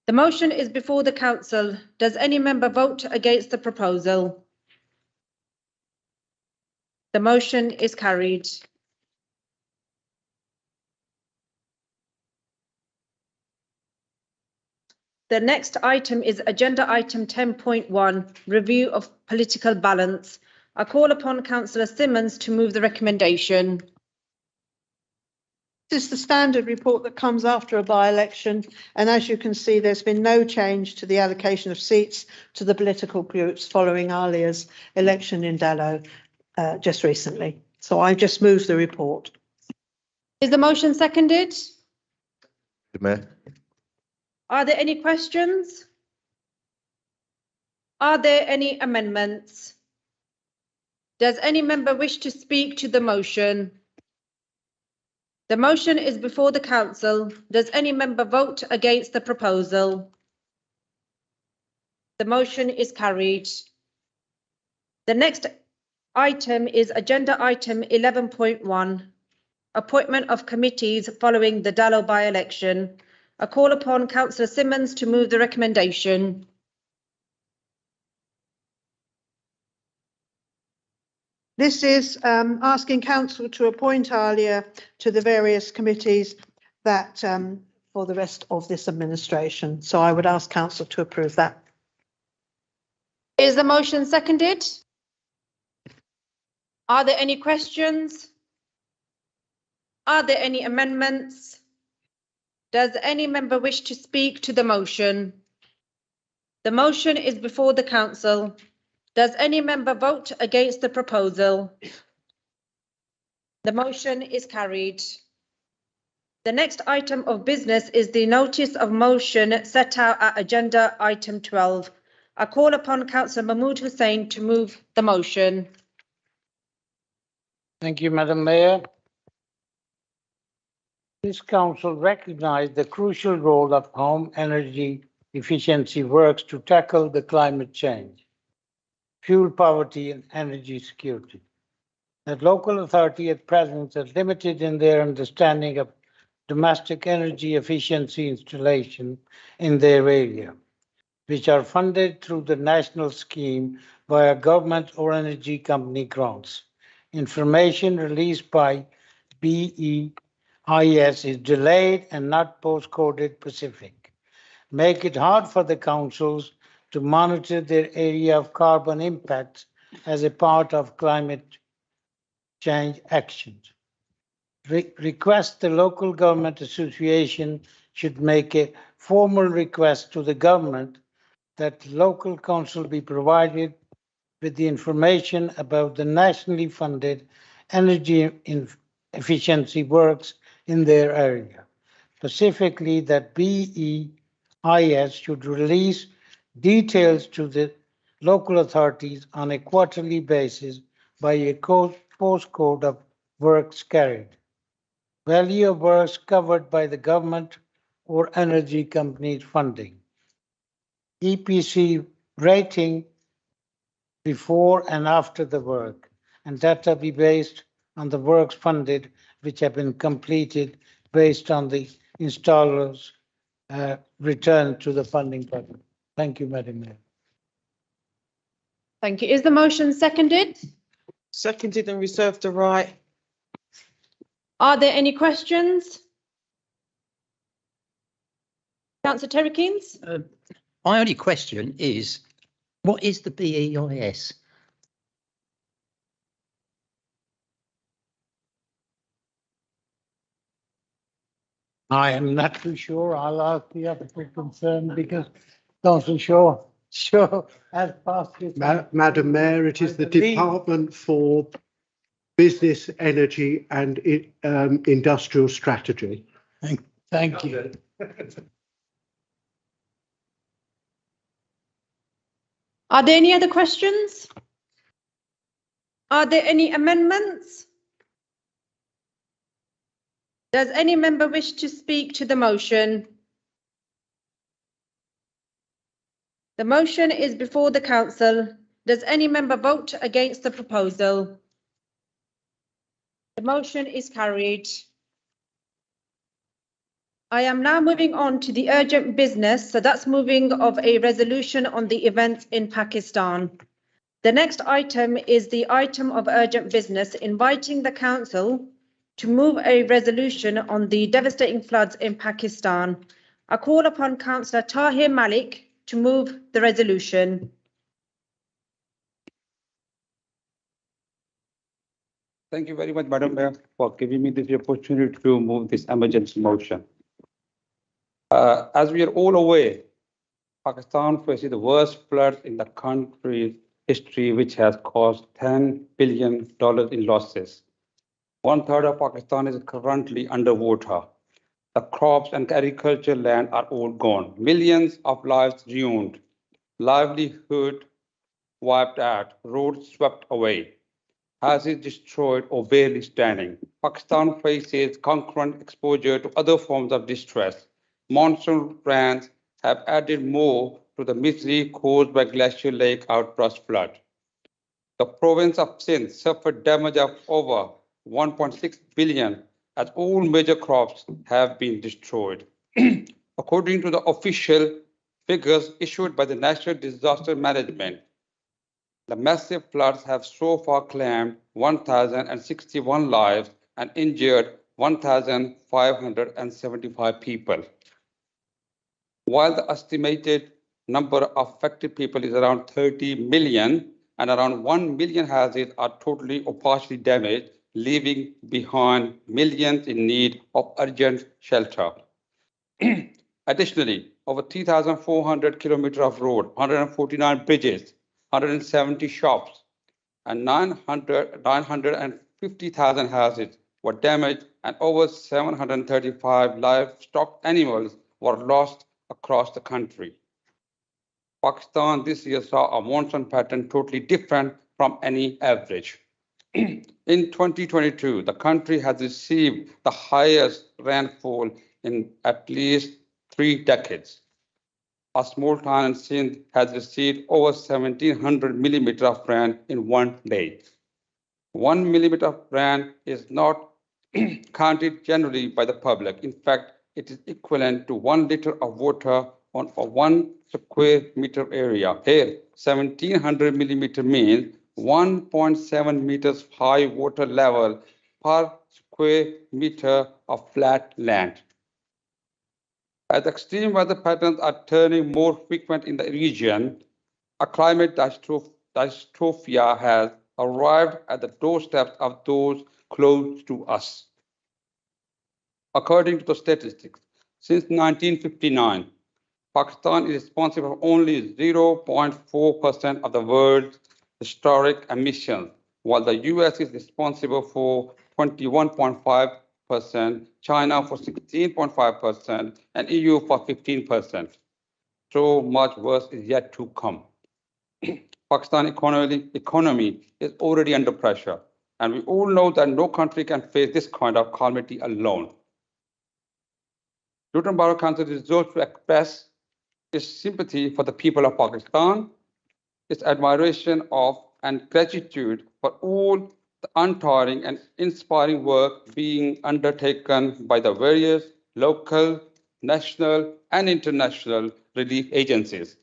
The motion is before the council. Does any member vote against the proposal? The motion is carried. The next item is agenda item 10.1, review of political balance. I call upon Councillor Simmons to move the recommendation. This is the standard report that comes after a by-election, and as you can see, there's been no change to the allocation of seats to the political groups following Alia's election in Dallow just recently. So I just moved the report. Is the motion seconded? Mayor. Are there any questions? Are there any amendments? Does any member wish to speak to the motion? The motion is before the council. Does any member vote against the proposal? The motion is carried. The next item is agenda item 11.1, appointment of committees following the Dallow by-election. I call upon Councillor Simmons to move the recommendation. This is asking council to appoint Alia to the various committees that for the rest of this administration. So I would ask council to approve that. Is the motion seconded? Are there any questions? Are there any amendments? Does any member wish to speak to the motion? The motion is before the council. Does any member vote against the proposal? The motion is carried. The next item of business is the notice of motion set out at agenda item 12. I call upon Councillor Mahmood Hussain to move the motion. Thank you, Madam Mayor. This council recognised the crucial role of home energy efficiency works to tackle the climate change, fuel poverty and energy security. That local authority at present is limited in their understanding of domestic energy efficiency installation in their area, which are funded through the national scheme via government or energy company grants. Information released by BEIS is delayed and not postcoded specific. Make it hard for the councils to monitor their area of carbon impacts as a part of climate change actions. Request the local government association should make a formal request to the government that local council be provided with the information about the nationally funded energy efficiency works in their area. Specifically, that BEIS should release details to the local authorities on a quarterly basis by a postcode of works carried, value of works covered by the government or energy companies funding, EPC rating before and after the work, and data be based on the works funded which have been completed based on the installer's return to the funding budget. Thank you, Madam Mayor. Thank you. Is the motion seconded? Seconded and reserved the right. Are there any questions? Councillor Terry Keens? My only question is, what is the BEIS? I am not too sure. I'll ask the other concerned because Councillor Shaw has passed it. Madam Mayor, it is the Department for Business, Energy and Industrial Strategy. Thank you. Are there any other questions? Are there any amendments? Does any member wish to speak to the motion? The motion is before the council. Does any member vote against the proposal? The motion is carried. I am now moving on to the urgent business. So that's moving of a resolution on the events in Pakistan. The next item is the item of urgent business, inviting the council to move a resolution on the devastating floods in Pakistan. I call upon Councillor Tahir Malik to move the resolution. Thank you very much, Madam Mayor, for giving me this opportunity to move this emergency motion. As we are all aware, Pakistan faces the worst floods in the country's history, which has caused $10 billion in losses. 1/3 of Pakistan is currently underwater. The crops and agricultural land are all gone. Millions of lives ruined, livelihood wiped out, roads swept away, houses destroyed or barely standing. Pakistan faces concurrent exposure to other forms of distress. Monsoon rains have added more to the misery caused by Glacier Lake outburst flood. The province of Sindh suffered damage of over 1.6 billion as all major crops have been destroyed. According to the official figures issued by the National Disaster Management, the massive floods have so far claimed 1,061 lives and injured 1,575 people. While the estimated number of affected people is around 30 million and around 1 million houses are totally or partially damaged, leaving behind millions in need of urgent shelter. Additionally, over 3,400 kilometers of road, 149 bridges, 170 shops, and 950,000 houses were damaged, and over 735 livestock animals were lost across the country. Pakistan this year saw a monsoon pattern totally different from any average. In 2022, the country has received the highest rainfall in at least 3 decades. A small town in Sindh has received over 1,700 millimeters of rain in 1 day. 1 millimeter of rain is not counted generally by the public. In fact, it is equivalent to 1 liter of water on a 1 square meter area. Here, 1,700 millimeter means 1.7 meters high water level per square meter of flat land. As extreme weather patterns are turning more frequent in the region, a climate dystopia has arrived at the doorsteps of those close to us. According to the statistics, since 1959, Pakistan is responsible for only 0.4% of the world's historic emissions, while the US is responsible for 21.5%, China for 16.5%, and EU for 15%. So much worse is yet to come. Pakistan economy is already under pressure, and we all know that no country can face this kind of calamity alone. Luton Borough Council resolves to express its sympathy for the people of Pakistan, its admiration of and gratitude for all the untiring and inspiring work being undertaken by the various local, national, and international relief agencies,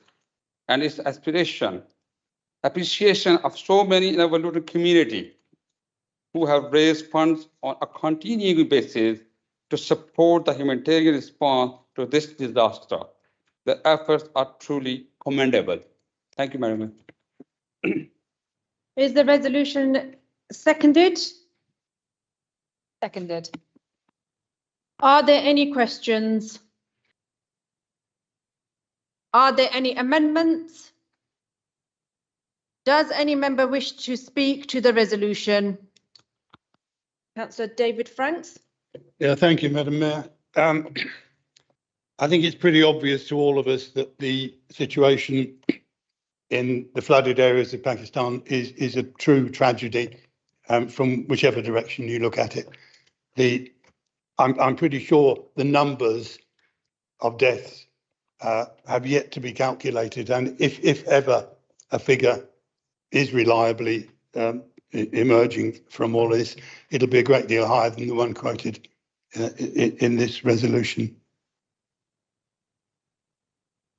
and its appreciation of so many in our Luton community who have raised funds on a continuing basis to support the humanitarian response to this disaster. The efforts are truly commendable. Thank you, Madam Mayor. Is the resolution seconded? Seconded. Are there any questions? Are there any amendments? Does any member wish to speak to the resolution? Councillor David Franks. Yeah, thank you, Madam Mayor. I think it's pretty obvious to all of us that the situation in the flooded areas of Pakistan is a true tragedy from whichever direction you look at it. I'm pretty sure the numbers of deaths have yet to be calculated, and if ever a figure is reliably emerging from all this, it'll be a great deal higher than the one quoted in this resolution.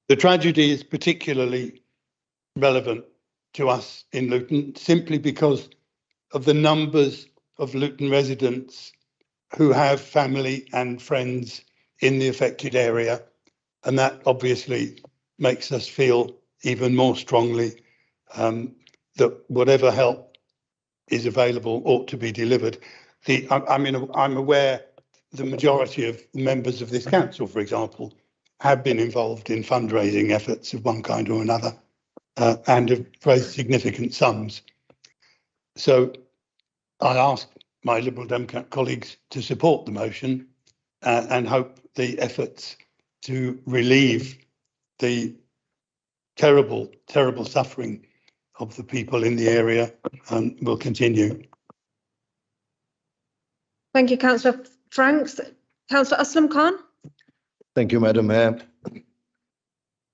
The tragedy is particularly relevant to us in Luton simply because of the numbers of Luton residents who have family and friends in the affected area And that obviously makes us feel even more strongly that whatever help is available ought to be delivered. I'm aware the majority of members of this council, for example, have been involved in fundraising efforts of one kind or another and have raised significant sums. So I ask my Liberal Democrat colleagues to support the motion and hope the efforts to relieve the terrible, terrible suffering of the people in the area will continue. Thank you, Councillor Franks. Councillor Aslam Khan. Thank you, Madam Mayor.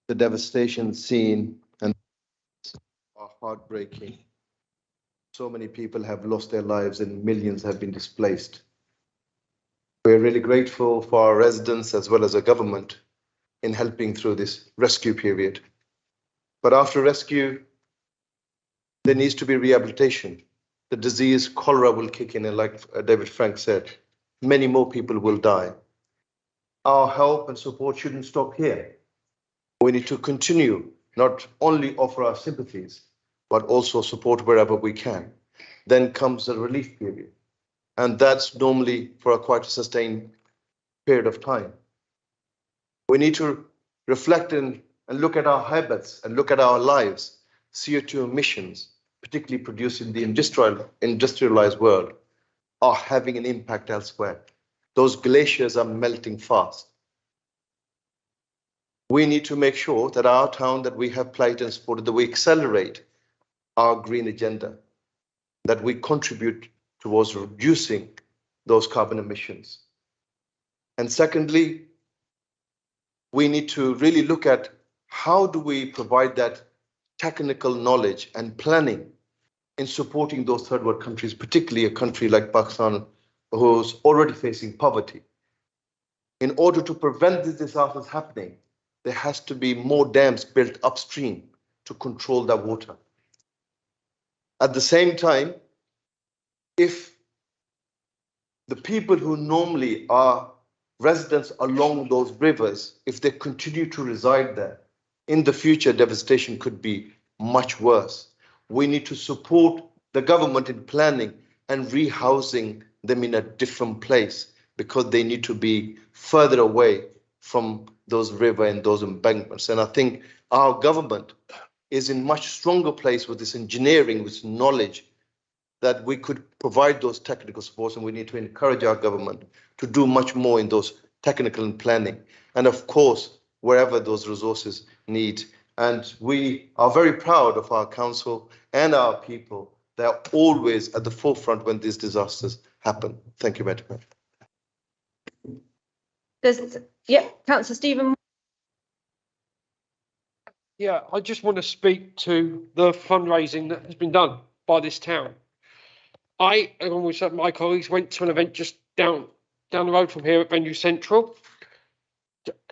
The devastation seen and are heartbreaking. So many people have lost their lives and millions have been displaced. We're really grateful for our residents as well as our government in helping through this rescue period. But after rescue, there needs to be rehabilitation. The disease cholera will kick in, and like David Frank said, many more people will die. Our help and support shouldn't stop here. We need to continue, not only offer our sympathies, but also support wherever we can. Then comes the relief period. And that's normally for quite a sustained period of time. We need to reflect and look at our habits and look at our lives. CO2 emissions, particularly produced in the industrialized world, are having an impact elsewhere. Those glaciers are melting fast. We need to make sure that our town that we have played and supported, that we accelerate our green agenda, that we contribute towards reducing those carbon emissions. And secondly, we need to really look at how do we provide that technical knowledge and planning in supporting those third world countries, particularly a country like Pakistan, who's already facing poverty. In order to prevent these disasters happening, there has to be more dams built upstream to control that water. At the same time, if the people who normally are residents along those rivers, if they continue to reside there, in the future, devastation could be much worse. We need to support the government in planning and rehousing them in a different place because they need to be further away from those rivers and those embankments. And I think our government is in much stronger place with this engineering, with knowledge, that we could provide those technical supports, and we need to encourage our government to do much more in those technical and planning. And of course, wherever those resources need. And we are very proud of our council and our people. They are always at the forefront when these disasters happen. Thank you, Madam Mayor. Councillor Stephen. Yeah, I just want to speak to the fundraising that has been done by this town. I, along with some of my colleagues, went to an event just down the road from here at Venue Central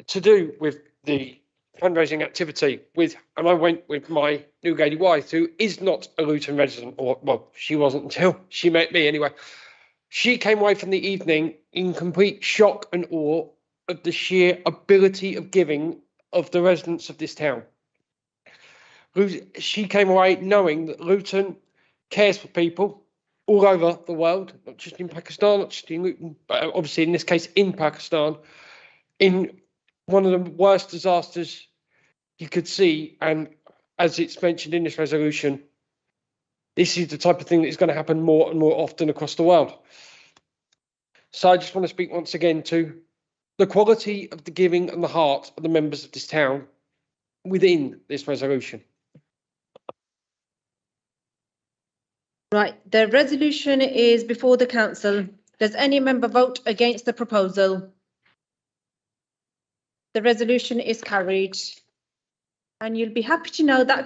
to do with the fundraising activity and I went with my Newgate wife, who is not a Luton resident, or well, she wasn't until she met me anyway. She came away from the evening in complete shock and awe of the sheer ability of giving of the residents of this town. She came away knowing that Luton cares for people all over the world, not just in Pakistan, not just in Luton, but obviously in this case in Pakistan, in one of the worst disasters you could see. And as it's mentioned in this resolution, this is the type of thing that is going to happen more and more often across the world. So I just want to speak once again to the quality of the giving and the heart of the members of this town within this resolution. Right, the resolution is before the council. Does any member vote against the proposal? The resolution is carried. And you'll be happy to know that